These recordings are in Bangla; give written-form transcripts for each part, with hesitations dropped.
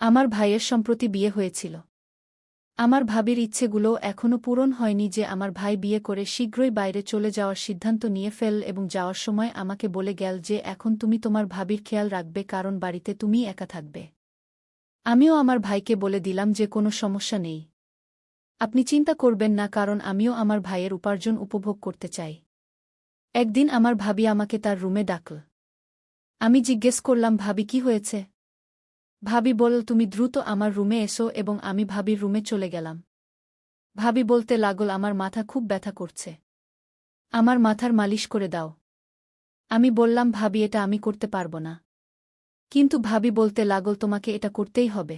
আমার ভাইয়ের সম্প্রতি বিয়ে হয়েছিল। আমার ভাবির ইচ্ছেগুলোও এখনও পূরণ হয়নি যে আমার ভাই বিয়ে করে শীঘ্রই বাইরে চলে যাওয়ার সিদ্ধান্ত নিয়ে ফেল এবং যাওয়ার সময় আমাকে বলে গেল যে এখন তুমি তোমার ভাবির খেয়াল রাখবে কারণ বাড়িতে তুমিই একা থাকবে। আমিও আমার ভাইকে বলে দিলাম যে কোনো সমস্যা নেই। আপনি চিন্তা করবেন না কারণ আমিও আমার ভাইয়ের উপার্জন উপভোগ করতে চাই। একদিন আমার ভাবি আমাকে তার রুমে ডাকল। আমি জিজ্ঞেস করলাম ভাবি কি হয়েছে? ভাবি বলল তুমি দ্রুত আমার রুমে এসো এবং আমি ভাবির রুমে চলে গেলাম। ভাবি বলতে লাগল আমার মাথা খুব ব্যথা করছে। আমার মাথার মালিশ করে দাও। আমি বললাম ভাবি এটা আমি করতে পারব না। কিন্তু ভাবি বলতে লাগল তোমাকে এটা করতেই হবে।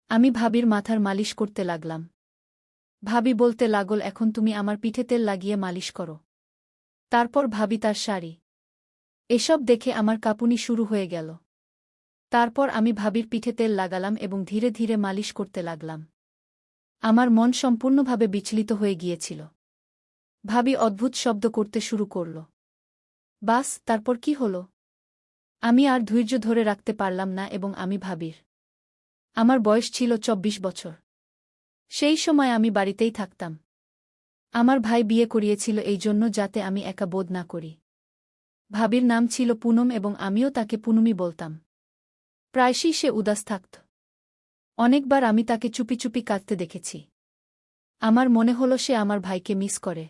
আমি ভাবির মাথার মালিশ করতে লাগলাম। ভাবি বলতে লাগল এখন তুমি আমার পিঠে তেল লাগিয়ে মালিশ করো। তারপর ভাবি তার শাড়ি। এসব দেখে আমার কাঁপুনি শুরু হয়ে গেল। তারপর আমি ভাবির পিঠে তেল লাগালাম এবং ধীরে ধীরে মালিশ করতে লাগলাম। আমার মন সম্পূর্ণভাবে বিচলিত হয়ে গিয়েছিল। ভাবি অদ্ভুত শব্দ করতে শুরু করল। বাস তারপর কি হল? আমি আর ধৈর্য ধরে রাখতে পারলাম না এবং আমি ভাবির। আমার বয়স ছিল ২৪ বছর। সেই সময় আমি বাড়িতেই থাকতাম। আমার ভাই বিয়ে করিয়েছিল এই জন্য যাতে আমি একা বোধ না করি। ভাবির নাম ছিল পুনম এবং আমিও তাকে পুনমি বলতাম। প্রায়শই সে উদাস থাকত। অনেকবার আমি তাকে চুপি চুপি কাঁদতে দেখেছি। আমার মনে হল সে আমার ভাইকে মিস করে।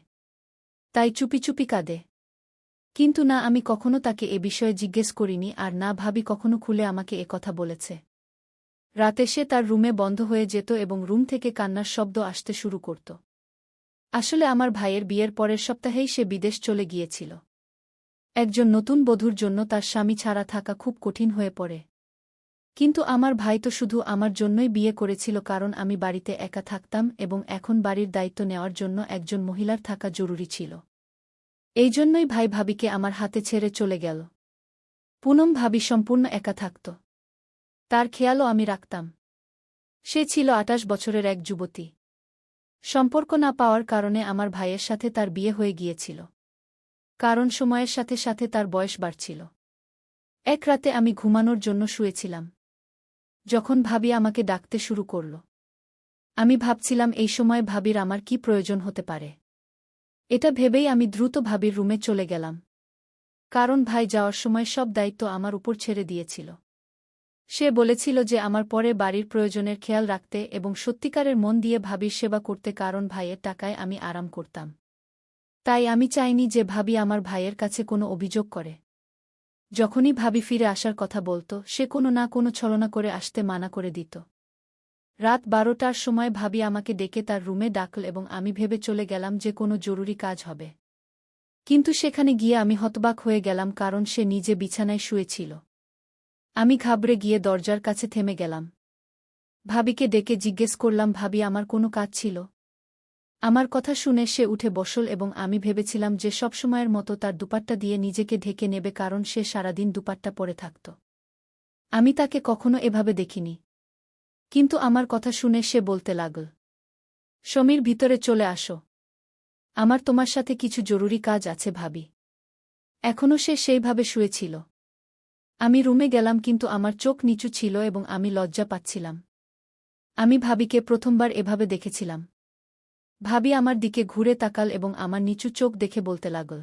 তাই চুপি চুপি কাঁদে। কিন্তু না আমি কখনো তাকে এ বিষয়ে জিজ্ঞেস করিনি আর না ভাবি কখনো খুলে আমাকে এ কথা বলেছে। রাতে সে তার রুমে বন্ধ হয়ে যেত এবং রুম থেকে কান্নার শব্দ আসতে শুরু করত। আসলে আমার ভাইয়ের বিয়ের পরের সপ্তাহেই সে বিদেশ চলে গিয়েছিল। একজন নতুন বধূর জন্য তার স্বামী ছাড়া থাকা খুব কঠিন হয়ে পড়ে। কিন্তু আমার ভাই তো শুধু আমার জন্যই বিয়ে করেছিল কারণ আমি বাড়িতে একা থাকতাম এবং এখন বাড়ির দায়িত্ব নেওয়ার জন্য একজন মহিলার থাকা জরুরি ছিল। এই জন্যই ভাই ভাবিকে আমার হাতে ছেড়ে চলে গেল। পুনম ভাবি সম্পূর্ণ একা থাকত। তার খেয়ালও আমি রাখতাম। সে ছিল ২৮ বছরের এক যুবতী। সম্পর্ক না পাওয়ার কারণে আমার ভাইয়ের সাথে তার বিয়ে হয়ে গিয়েছিল। কারণ সময়ের সাথে সাথে তার বয়স বাড়ছিল। এক রাতে আমি ঘুমানোর জন্য শুয়েছিলাম। যখন ভাবি আমাকে ডাকতে শুরু করল। আমি ভাবছিলাম এই সময় ভাবির আমার কি প্রয়োজন হতে পারে। এটা ভেবেই আমি দ্রুত ভাবির রুমে চলে গেলাম। কারণ ভাই যাওয়ার সময় সব দায়িত্ব আমার উপর ছেড়ে দিয়েছিল। সে বলেছিল যে আমার পরে বাড়ির প্রয়োজনের খেয়াল রাখতে এবং সত্যিকারের মন দিয়ে ভাবির সেবা করতে কারণ ভাইয়ের টাকায় আমি আরাম করতাম। তাই আমি চাইনি যে ভাবি আমার ভাইয়ের কাছে কোনো অভিযোগ করে। যখনই ভাবি ফিরে আসার কথা বলত সে কোনো না কোনো ছলনা করে আসতে মানা করে দিত। রাত ১২টার সময় ভাবি আমাকে ডেকে তার রুমে ডাকল এবং আমি ভেবে চলে গেলাম যে কোনো জরুরি কাজ হবে। কিন্তু সেখানে গিয়ে আমি হতবাক হয়ে গেলাম কারণ সে নিজে বিছানায় শুয়েছিল। আমি ঘাবড়ে গিয়ে দরজার কাছে থেমে গেলাম। ভাবিকে ডেকে জিজ্ঞেস করলাম ভাবি আমার কোনো কাজ ছিল? আমার কথা শুনে সে উঠে বসল এবং আমি ভেবেছিলাম যে সবসময়ের মতো তার দুপাট্টা দিয়ে নিজেকে ঢেকে নেবে কারণ সে সারাদিন দুপাট্টা পরে থাকত। আমি তাকে কখনো এভাবে দেখিনি। কিন্তু আমার কথা শুনে সে বলতে লাগল, সমীর ভিতরে চলে আসো। আমার তোমার সাথে কিছু জরুরি কাজ আছে ভাবি। এখনও সে সেইভাবে শুয়েছিল। আমি রুমে গেলাম কিন্তু আমার চোখ নিচু ছিল এবং আমি লজ্জা পাচ্ছিলাম। আমি ভাবিকে প্রথমবার এভাবে দেখেছিলাম। ভাবি আমার দিকে ঘুরে তাকাল এবং আমার নিচু চোখ দেখে বলতে লাগল,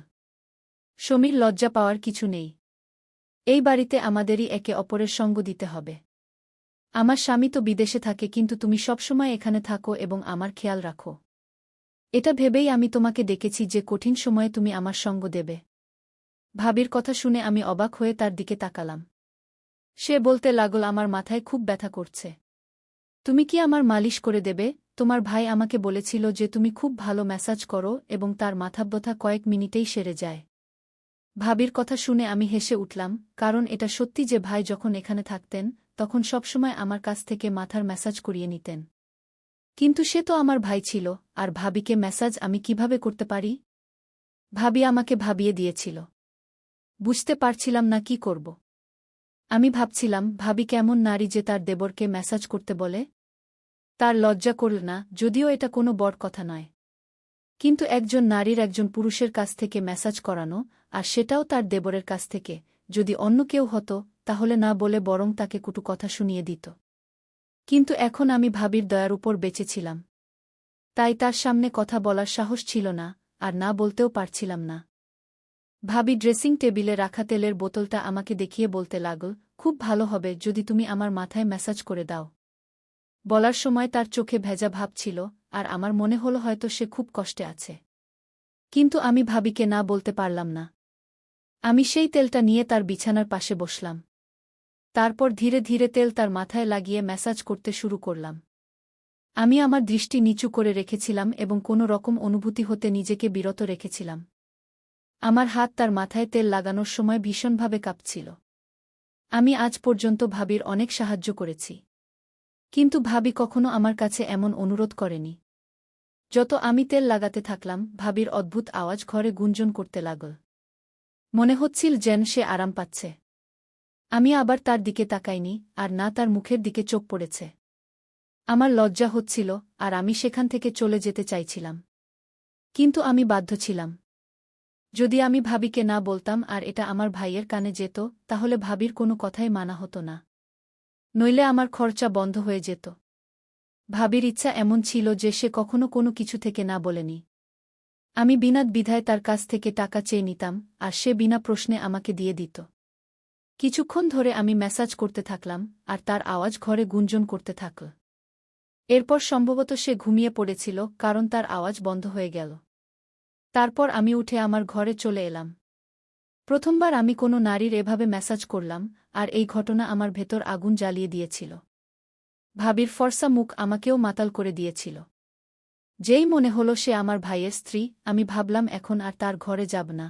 সমীর লজ্জা পাওয়ার কিছু নেই। এই বাড়িতে আমাদেরই একে অপরের সঙ্গ দিতে হবে। আমার স্বামী তো বিদেশে থাকে কিন্তু তুমি সবসময় এখানে থাকো এবং আমার খেয়াল রাখো। এটা ভেবেই আমি তোমাকে ডেকেছি যে কঠিন সময়ে তুমি আমার সঙ্গ দেবে। ভাবির কথা শুনে আমি অবাক হয়ে তার দিকে তাকালাম। সে বলতে লাগল আমার মাথায় খুব ব্যথা করছে। তুমি কি আমার মালিশ করে দেবে? তোমার ভাই আমাকে বলেছিল যে তুমি খুব ভালো ম্যাসাজ করো এবং তার মাথা ব্যথা কয়েক মিনিটেই সেরে যায়। ভাবির কথা শুনে আমি হেসে উঠলাম কারণ এটা সত্যি যে ভাই যখন এখানে থাকতেন তখন সবসময় আমার কাছ থেকে মাথার ম্যাসাজ করিয়ে নিতেন। কিন্তু সে তো আমার ভাই ছিল আর ভাবিকে ম্যাসাজ আমি কিভাবে করতে পারি? ভাবি আমাকে ভাবিয়ে দিয়েছিল। বুঝতে পারছিলাম না কি করব। আমি ভাবছিলাম ভাবি কেমন নারী যে তার দেবরকে ম্যাসাজ করতে বলে। তার লজ্জা করল না, যদিও এটা কোনো বড় কথা নয়। কিন্তু একজন নারীর একজন পুরুষের কাছ থেকে ম্যাসাজ করানো, আর সেটাও তার দেবরের কাছ থেকে, যদি অন্য কেউ হতো তাহলে না বলে বরং তাকে কটু কথা শুনিয়ে দিত। কিন্তু এখন আমি ভাবির দয়ার উপর বেঁচেছিলাম। তাই তার সামনে কথা বলার সাহস ছিল না, আর না বলতেও পারছিলাম না। ভাবি ড্রেসিং টেবিলে রাখা তেলের বোতলটা আমাকে দেখিয়ে বলতে লাগল, খুব ভালো হবে যদি তুমি আমার মাথায় ম্যাসাজ করে দাও। বলার সময় তার চোখে ভেজা ভাব ছিল, আর আমার মনে হলো হয়তো সে খুব কষ্টে আছে। কিন্তু আমি ভাবিকে না বলতে পারলাম না। আমি সেই তেলটা নিয়ে তার বিছানার পাশে বসলাম। তারপর ধীরে ধীরে তেল তার মাথায় লাগিয়ে ম্যাসাজ করতে শুরু করলাম। আমি আমার দৃষ্টি নিচু করে রেখেছিলাম এবং কোনো রকম অনুভূতি হতে নিজেকে বিরত রেখেছিলাম। আমার হাত তার মাথায় তেল লাগানোর সময় ভীষণভাবে কাঁপছিল। আমি আজ পর্যন্ত ভাবির অনেক সাহায্য করেছি, কিন্তু ভাবি কখনো আমার কাছে এমন অনুরোধ করেনি। যত আমি তেল লাগাতে থাকলাম, ভাবির অদ্ভুত আওয়াজ ঘরে গুঞ্জন করতে লাগল। মনে হচ্ছিল যেন সে আরাম পাচ্ছে। আমি আবার তার দিকে তাকাইনি, আর না তার মুখের দিকে চোখ পড়েছে। আমার লজ্জা হচ্ছিল, আর আমি সেখান থেকে চলে যেতে চাইছিলাম। কিন্তু আমি বাধ্য ছিলাম। যদি আমি ভাবিকে না বলতাম আর এটা আমার ভাইয়ের কানে যেত, তাহলে ভাবির কোনো কথাই মানা হতো না। নইলে আমার খরচা বন্ধ হয়ে যেত। ভাবির ইচ্ছা এমন ছিল যে সে কখনো কোনো কিছু থেকে না বলেনি। আমি বিনা দ্বিধায় তার কাছ থেকে টাকা চেয়ে নিতাম, আর সে বিনা প্রশ্নে আমাকে দিয়ে দিত। কিছুক্ষণ ধরে আমি ম্যাসাজ করতে থাকলাম, আর তার আওয়াজ ঘরে গুঞ্জন করতে থাকল। এরপর সম্ভবত সে ঘুমিয়ে পড়েছিল, কারণ তার আওয়াজ বন্ধ হয়ে গেল। তারপর আমি উঠে আমার ঘরে চলে এলাম। প্রথমবার আমি কোনো নারীর এভাবে ম্যাসাজ করলাম, আর এই ঘটনা আমার ভেতর আগুন জ্বালিয়ে দিয়েছিল। ভাবির ফর্সা মুখ আমাকেও মাতাল করে দিয়েছিল। যেই মনে হলো সে আমার ভাইয়ের স্ত্রী, আমি ভাবলাম এখন আর তার ঘরে যাব না।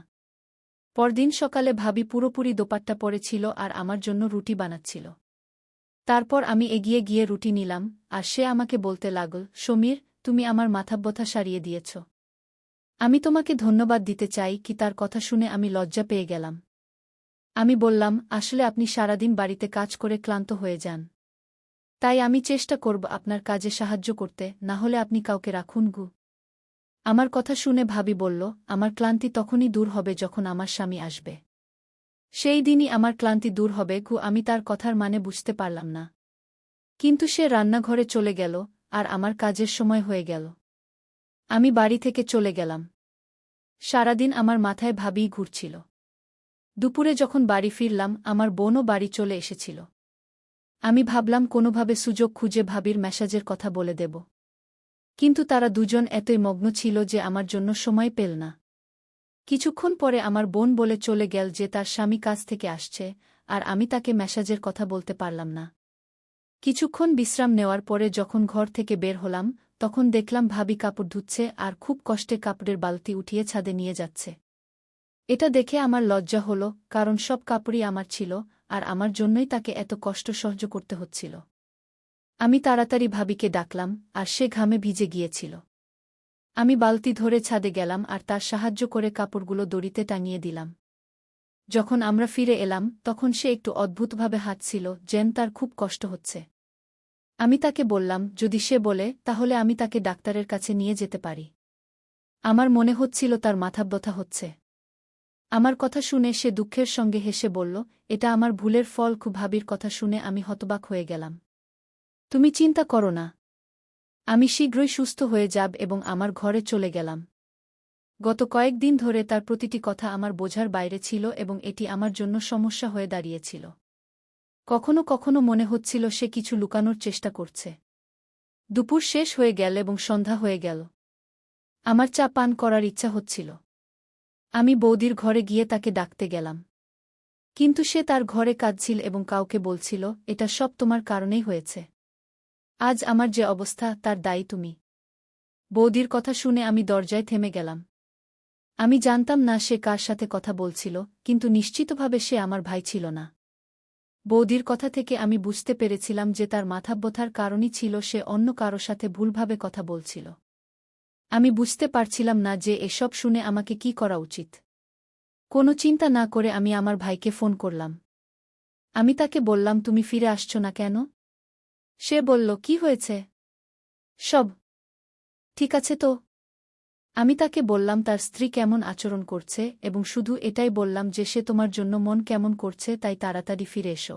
পরদিন সকালে ভাবি পুরোপুরি দোপাট্টা পরেছিল আর আমার জন্য রুটি বানাচ্ছিল। তারপর আমি এগিয়ে গিয়ে রুটি নিলাম, আর সে আমাকে বলতে লাগল, সমীর, তুমি আমার মাথাব্যথা সারিয়ে দিয়েছ। আমি তোমাকে ধন্যবাদ দিতে চাই কি? তার কথা শুনে আমি লজ্জা পেয়ে গেলাম। আমি বললাম, আসলে আপনি সারাদিন বাড়িতে কাজ করে ক্লান্ত হয়ে যান। তাই আমি চেষ্টা করব আপনার কাজে সাহায্য করতে, না হলে আপনি কাউকে রাখুন গু। আমার কথা শুনে ভাবি বলল, আমার ক্লান্তি তখনই দূর হবে যখন আমার স্বামী আসবে। সেই দিনই আমার ক্লান্তি দূর হবে গু। আমি তার কথার মানে বুঝতে পারলাম না। কিন্তু সে রান্নাঘরে চলে গেল, আর আমার কাজের সময় হয়ে গেল। আমি বাড়ি থেকে চলে গেলাম। সারাদিন আমার মাথায় ভাবিই ঘুরছিল। দুপুরে যখন বাড়ি ফিরলাম, আমার বোনও বাড়ি চলে এসেছিল। আমি ভাবলাম কোনোভাবে সুযোগ খুঁজে ভাবির ম্যাসাজের কথা বলে দেব। কিন্তু তারা দুজন এতই মগ্ন ছিল যে আমার জন্য সময় পেল না। কিছুক্ষণ পরে আমার বোন বলে চলে গেল যে তার স্বামী কাজ থেকে আসছে, আর আমি তাকে ম্যাসাজের কথা বলতে পারলাম না। কিছুক্ষণ বিশ্রাম নেওয়ার পরে যখন ঘর থেকে বের হলাম, তখন দেখলাম ভাবি কাপড় ধুচ্ছে আর খুব কষ্টে কাপড়ের বালতি উঠিয়ে ছাদে নিয়ে যাচ্ছে। এটা দেখে আমার লজ্জা হলো, কারণ সব কাপড়ই আমার ছিল, আর আমার জন্যই তাকে এত কষ্ট সহ্য করতে হচ্ছিল। আমি তাড়াতাড়ি ভাবিকে ডাকলাম, আর সে ঘামে ভিজে গিয়েছিল। আমি বালতি ধরে ছাদে গেলাম আর তার সাহায্য করে কাপড়গুলো দড়িতে টাঙিয়ে দিলাম। যখন আমরা ফিরে এলাম, তখন সে একটু অদ্ভুতভাবে হাঁটছিল, যেন তার খুব কষ্ট হচ্ছে। আমি তাকে বললাম, যদি সে বলে তাহলে আমি তাকে ডাক্তারের কাছে নিয়ে যেতে পারি। আমার মনে হচ্ছিল তার মাথাব্যথা হচ্ছে। আমার কথা শুনে সে দুঃখের সঙ্গে হেসে বলল, এটা আমার ভুলের ফল। ভাবির কথা শুনে আমি হতবাক হয়ে গেলাম। তুমি চিন্তা করো না, আমি শীঘ্রই সুস্থ হয়ে যাব এবং আমার ঘরে চলে গেলাম। গত কয়েকদিন ধরে তার প্রতিটি কথা আমার বোঝার বাইরে ছিল এবং এটি আমার জন্য সমস্যা হয়ে দাঁড়িয়েছিল। কখনো কখনো মনে হচ্ছিল সে কিছু লুকানোর চেষ্টা করছে। দুপুর শেষ হয়ে গেল এবং সন্ধ্যা হয়ে গেল। আমার চা পান করার ইচ্ছা হচ্ছিল। আমি বৌদির ঘরে গিয়ে তাকে ডাকতে গেলাম। কিন্তু সে তার ঘরে কাঁদছিল এবং কাউকে বলছিল, এটা সব তোমার কারণেই হয়েছে। আজ আমার যে অবস্থা তার দায়ী তুমি। বৌদির কথা শুনে আমি দরজায় থেমে গেলাম। আমি জানতাম না সে কার সাথে কথা বলছিল, কিন্তু নিশ্চিতভাবে সে আমার ভাই ছিল না। বৌদির কথা থেকে আমি বুঝতে পেরেছিলাম যে তার মাথাব্যথার কারণই ছিল সে অন্য কারো সাথে ভুলভাবে কথা বলছিল। আমি বুঝতে পারছিলাম না যে এসব শুনে আমাকে কি করা উচিত। কোনো চিন্তা না করে আমি আমার ভাইকে ফোন করলাম। আমি তাকে বললাম, তুমি ফিরে আসছ না কেন? সে বলল, কি হয়েছে? সব ঠিক আছে তো? আমি তাকে বললাম তার স্ত্রী কেমন আচরণ করছে, এবং শুধু এটাই বললাম যে সে তোমার জন্য মন কেমন করছে, তাই তাড়াতাড়ি ফিরে এসো।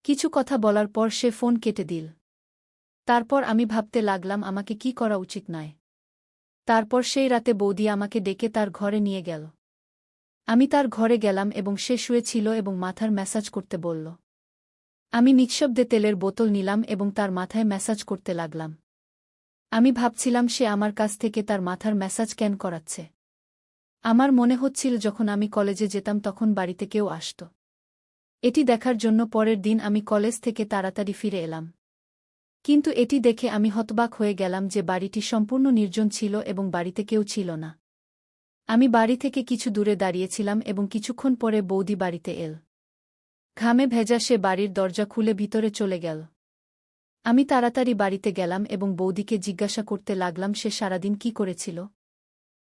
কিছু কথা বলার পর সে ফোন কেটে দিল। তারপর আমি ভাবতে লাগলাম আমাকে কি করা উচিত নয়। তারপর সেই রাতে বৌদি আমাকে ডেকে তার ঘরে নিয়ে গেল। আমি তার ঘরে গেলাম এবং সে শুয়েছিল এবং মাথার ম্যাসাজ করতে বলল। আমি নিঃশব্দে তেলের বোতল নিলাম এবং তার মাথায় ম্যাসাজ করতে লাগলাম। আমি ভাবছিলাম সে আমার কাছ থেকে তার মাথার ম্যাসাজ কেন করাচ্ছে। আমার মনে হচ্ছিল যখন আমি কলেজে যেতাম তখন বাড়িতে কেউ আসত। এটি দেখার জন্য পরের দিন আমি কলেজ থেকে তাড়াতাড়ি ফিরে এলাম। কিন্তু এটি দেখে আমি হতবাক হয়ে গেলাম যে বাড়িটি সম্পূর্ণ নির্জন ছিল এবং বাড়িতে কেউ ছিল না। আমি বাড়ি থেকে কিছু দূরে দাঁড়িয়েছিলাম এবং কিছুক্ষণ পরে বৌদি বাড়িতে এল। ঘামে ভেজা সে বাড়ির দরজা খুলে ভিতরে চলে গেল। আমি তাড়াতাড়ি বাড়িতে গেলাম এবং বৌদিকে জিজ্ঞাসা করতে লাগলাম সে সারাদিন কি করেছিল।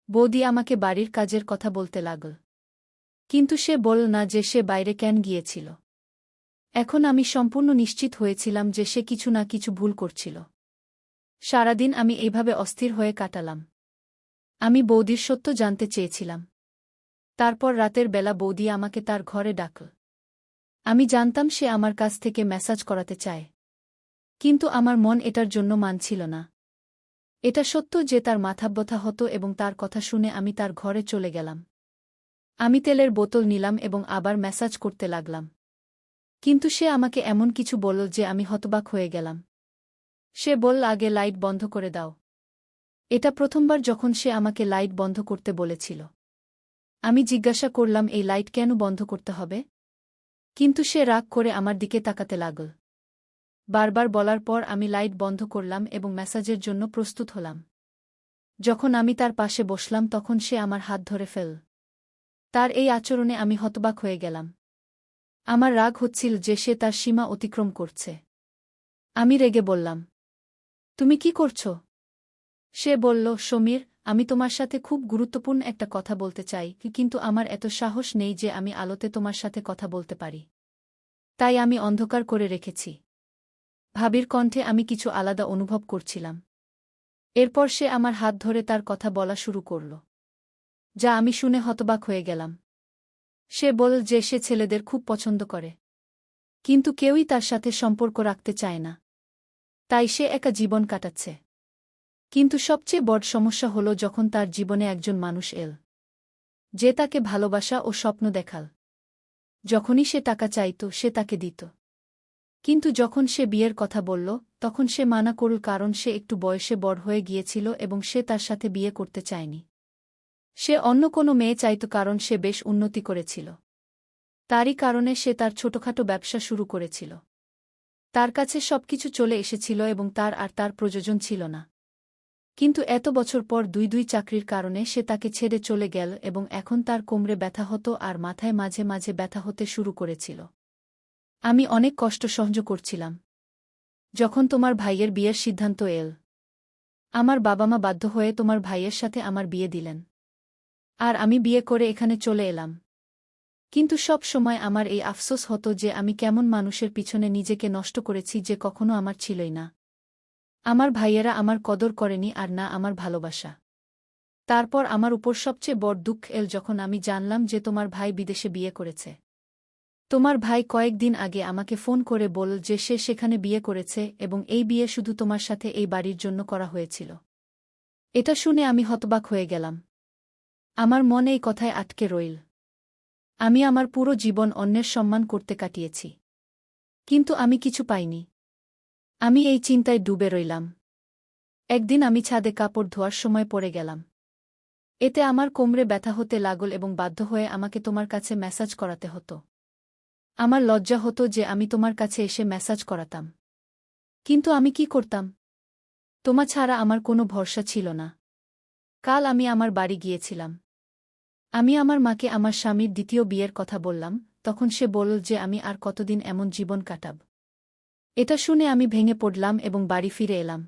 বৌদি আমাকে বাড়ির কাজের কথা বলতে লাগল। কিন্তু সে বলল না যে সে বাইরে কেন গিয়েছিল। এখন আমি সম্পূর্ণ নিশ্চিত হয়েছিলাম যে সে কিছু না কিছু ভুল করছিল। সারাদিন আমি এইভাবে অস্থির হয়ে কাটালাম। আমি বৌদির সত্য জানতে চেয়েছিলাম। তারপর রাতের বেলা বৌদি আমাকে তার ঘরে ডাকল। আমি জানতাম সে আমার কাছ থেকে ম্যাসাজ করাতে চায়। কিন্তু আমার মন এটার জন্য মানছিল না। এটা সত্য যে তার মাথা ব্যথা হতো এবং তার কথা শুনে আমি তার ঘরে চলে গেলাম। আমি তেলের বোতল নিলাম এবং আবার ম্যাসাজ করতে লাগলাম। কিন্তু সে আমাকে এমন কিছু বলল যে আমি হতবাক হয়ে গেলাম। সে বলল আগে লাইট বন্ধ করে দাও। এটা প্রথমবার যখন সে আমাকে লাইট বন্ধ করতে বলেছিল। আমি জিজ্ঞাসা করলাম এই লাইট কেন বন্ধ করতে হবে? কিন্তু সে রাগ করে আমার দিকে তাকাতে লাগল। বারবার বলার পর আমি লাইট বন্ধ করলাম এবং ম্যাসাজের জন্য প্রস্তুত হলাম। যখন আমি তার পাশে বসলাম তখন সে আমার হাত ধরে ফেল। তার এই আচরণে আমি হতবাক হয়ে গেলাম। আমার রাগ হচ্ছিল যে সে তার সীমা অতিক্রম করছে। আমি রেগে বললাম, তুমি কি করছ? সে বলল, সমীর, আমি তোমার সাথে খুব গুরুত্বপূর্ণ একটা কথা বলতে চাই, কিন্তু আমার এত সাহস নেই যে আমি আলোতে তোমার সাথে কথা বলতে পারি। তাই আমি অন্ধকার করে রেখেছি। ভাবির কণ্ঠে আমি কিছু আলাদা অনুভব করছিলাম। এরপর সে আমার হাত ধরে তার কথা বলা শুরু করল, যা আমি শুনে হতবাক হয়ে গেলাম। সে বলল যে সে ছেলেদের খুব পছন্দ করে, কিন্তু কেউই তার সাথে সম্পর্ক রাখতে চায় না। তাই সে একা জীবন কাটাচ্ছে। কিন্তু সবচেয়ে বড় সমস্যা হল যখন তার জীবনে একজন মানুষ এল, যে তাকে ভালোবাসা ও স্বপ্ন দেখাল। যখনই সে টাকা চাইত সে তাকে দিত। কিন্তু যখন সে বিয়ের কথা বলল তখন সে মানা করল কারণ সে একটু বয়সে বড় হয়ে গিয়েছিল এবং সে তার সাথে বিয়ে করতে চায়নি। সে অন্য কোনো মেয়ে চাইত কারণ সে বেশ উন্নতি করেছিল। তারই কারণে সে তার ছোটখাটো ব্যবসা শুরু করেছিল। তার কাছে সবকিছু চলে এসেছিল এবং তার আর তার প্রয়োজন ছিল না। কিন্তু এত বছর পর দুই চাকরির কারণে সে তাকে ছেড়ে চলে গেল এবং এখন তার কোমরে ব্যথা হতো আর মাথায় মাঝে মাঝে ব্যথা হতে শুরু করেছিল। আমি অনেক কষ্ট সহ্য করছিলাম। যখন তোমার ভাইয়ের বিয়ের সিদ্ধান্ত এল, আমার বাবা মা বাধ্য হয়ে তোমার ভাইয়ের সাথে আমার বিয়ে দিলেন। আর আমি বিয়ে করে এখানে চলে এলাম। কিন্তু সব সময় আমার এই আফসোস হতো যে আমি কেমন মানুষের পিছনে নিজেকে নষ্ট করেছি যে কখনো আমার ছিলই না। আমার ভাইয়েরা আমার কদর করেনি আর না আমার ভালোবাসা। তারপর আমার উপর সবচেয়ে বড় দুঃখ এল যখন আমি জানলাম যে তোমার ভাই বিদেশে বিয়ে করেছে। তোমার ভাই কয়েকদিন আগে আমাকে ফোন করে বলল যে সে সেখানে বিয়ে করেছে এবং এই বিয়ে শুধু তোমার সাথে এই বাড়ির জন্য করা হয়েছিল। এটা শুনে আমি হতবাক হয়ে গেলাম। আমার মনে এই কথায় আটকে রইল। আমি আমার পুরো জীবন অন্যের সম্মান করতে কাটিয়েছি, কিন্তু আমি কিছু পাইনি। আমি এই চিন্তায় ডুবে রইলাম। একদিন আমি ছাদে কাপড় ধোয়ার সময় পড়ে গেলাম। এতে আমার কোমরে ব্যথা হতে লাগল এবং বাধ্য হয়ে আমাকে তোমার কাছে ম্যাসাজ করাতে হতো। আমার লজ্জা হতো যে আমি তোমার কাছে এসে ম্যাসাজ করাতাম। কিন্তু আমি কি করতাম? তোমা ছাড়া আমার কোনো ভরসা ছিল না। কাল আমি আমার বাড়ি গিয়েছিলাম। আমি আমার মাকে আমার স্বামীর দ্বিতীয় বিয়ের কথা বললাম, তখন সে বলল যে আমি আর কতদিন এমন জীবন কাটাব। এটা শুনে আমি ভেঙে পড়লাম এবং বাড়ি ফিরে এলাম।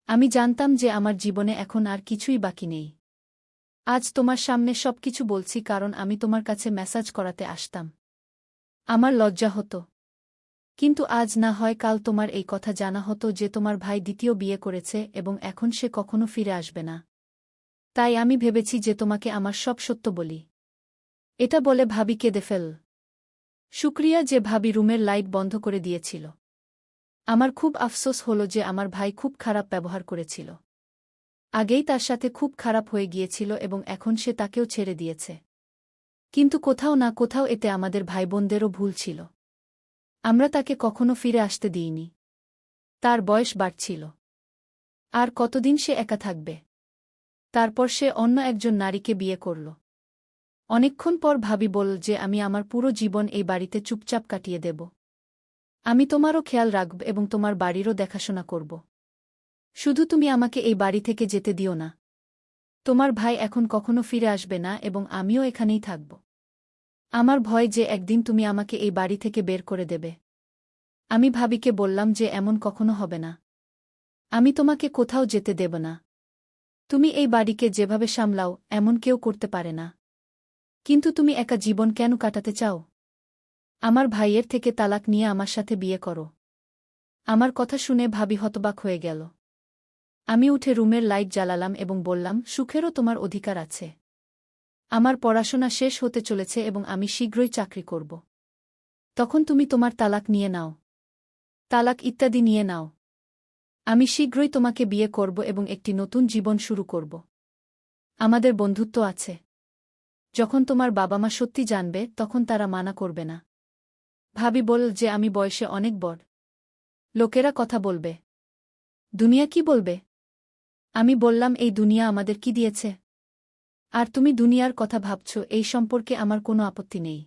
আমি জানতাম যে আমার জীবনে এখন আর কিছুই বাকি নেই। আজ তোমার সামনে সবকিছু বলছি কারণ আমি তোমার কাছে ম্যাসাজ করাতে আসতাম। আমার লজ্জা হতো। কিন্তু আজ না হয় কাল তোমার এই কথা জানা হতো যে তোমার ভাই দ্বিতীয় বিয়ে করেছে এবং এখন সে কখনো ফিরে আসবে না। তাই আমি ভেবেছি যে তোমাকে আমার সব সত্য বলি। এটা বলে ভাবি কেঁদে ফেল। শুক্রিয়া যে ভাবি রুমের লাইট বন্ধ করে দিয়েছিল। আমার খুব আফসোস হলো যে আমার ভাই খুব খারাপ ব্যবহার করেছিল। আগেই তার সাথে খুব খারাপ হয়ে গিয়েছিল এবং এখন সে তাকেও ছেড়ে দিয়েছে। কিন্তু কোথাও না কোথাও এতে আমাদের ভাইবোনদেরও ভুল ছিল। আমরা তাকে কখনো ফিরে আসতে দিইনি। তার বয়স বাড়ছিল। আর কতদিন সে একা থাকবে? তারপর সে অন্য একজন নারীকে বিয়ে করল। অনেকক্ষণ পর ভাবি বলল যে আমি আমার পুরো জীবন এই বাড়িতে চুপচাপ কাটিয়ে দেব। আমি তোমারও খেয়াল রাখব এবং তোমার বাড়িরও দেখাশোনা করব। শুধু তুমি আমাকে এই বাড়ি থেকে যেতে দিও না। তোমার ভাই এখন কখনো ফিরে আসবে না এবং আমিও এখানেই থাকব। আমার ভয় যে একদিন তুমি আমাকে এই বাড়ি থেকে বের করে দেবে। আমি ভাবিকে বললাম যে এমন কখনো হবে না। আমি তোমাকে কোথাও যেতে দেব না। তুমি এই বাড়িকে যেভাবে সামলাও এমন কেউ করতে পারে না। কিন্তু তুমি একা জীবন কেন কাটাতে চাও? আমার ভাইয়ের থেকে তালাক নিয়ে আমার সাথে বিয়ে করো। আমার কথা শুনে ভাবি হতবাক হয়ে গেল। আমি উঠে রুমের লাইট জ্বালালাম এবং বললাম, সুখেরও তোমার অধিকার আছে। আমার পড়াশোনা শেষ হতে চলেছে এবং আমি শীঘ্রই চাকরি করব। তখন তুমি তোমার তালাক নিয়ে নাও। তালাক ইত্যাদি নিয়ে নাও। আমি শীঘ্রই তোমাকে বিয়ে করব এবং একটি নতুন জীবন শুরু করব। আমাদের বন্ধুত্ব আছে। যখন তোমার বাবা মা সত্যি জানবে তখন তারা মানা করবে না। ভাবি বলল যে আমি বয়সে অনেক বড়। লোকেরা কথা বলবে। দুনিয়া কি বলবে? আমি বললাম, এই দুনিয়া আমাদের কি দিয়েছে? আর তুমি দুনিয়ার কথা ভাবছ, এই সম্পর্কে আমার কোনো আপত্তি নেই।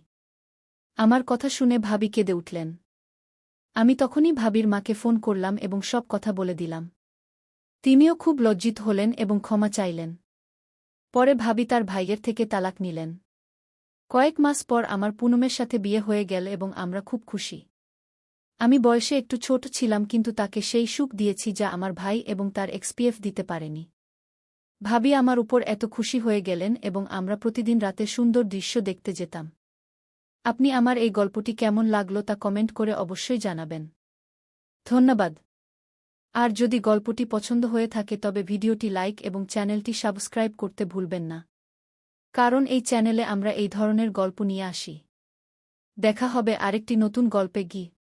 আমার কথা শুনে ভাবি কেঁদে উঠলেন। আমি তখনই ভাবির মাকে ফোন করলাম এবং সব কথা বলে দিলাম। তিনিও খুব লজ্জিত হলেন এবং ক্ষমা চাইলেন। পরে ভাবি তার ভাইয়ের থেকে তালাক নিলেন। কয়েক মাস পর আমার পুনমের সাথে বিয়ে হয়ে গেল এবং আমরা খুব খুশি। আমি বয়সে একটু ছোট ছিলাম কিন্তু তাকে সেই সুখ দিয়েছি যা আমার ভাই এবং তার এক্সপিএফ দিতে পারেনি। ভাবি আমার উপর এত খুশি হয়ে গেলেন এবং আমরা প্রতিদিন রাতে সুন্দর দৃশ্য দেখতে যেতাম। আপনি আমার এই গল্পটি কেমন লাগলো তা কমেন্ট করে অবশ্যই জানাবেন। ধন্যবাদ। আর যদি গল্পটি পছন্দ হয়ে থাকে তবে ভিডিওটি লাইক এবং চ্যানেলটি সাবস্ক্রাইব করতে ভুলবেন না। কারণ এই চ্যানেলে আমরা এই ধরনের গল্প নিয়ে আসি। দেখা হবে আরেকটি নতুন গল্পে গিয়ে।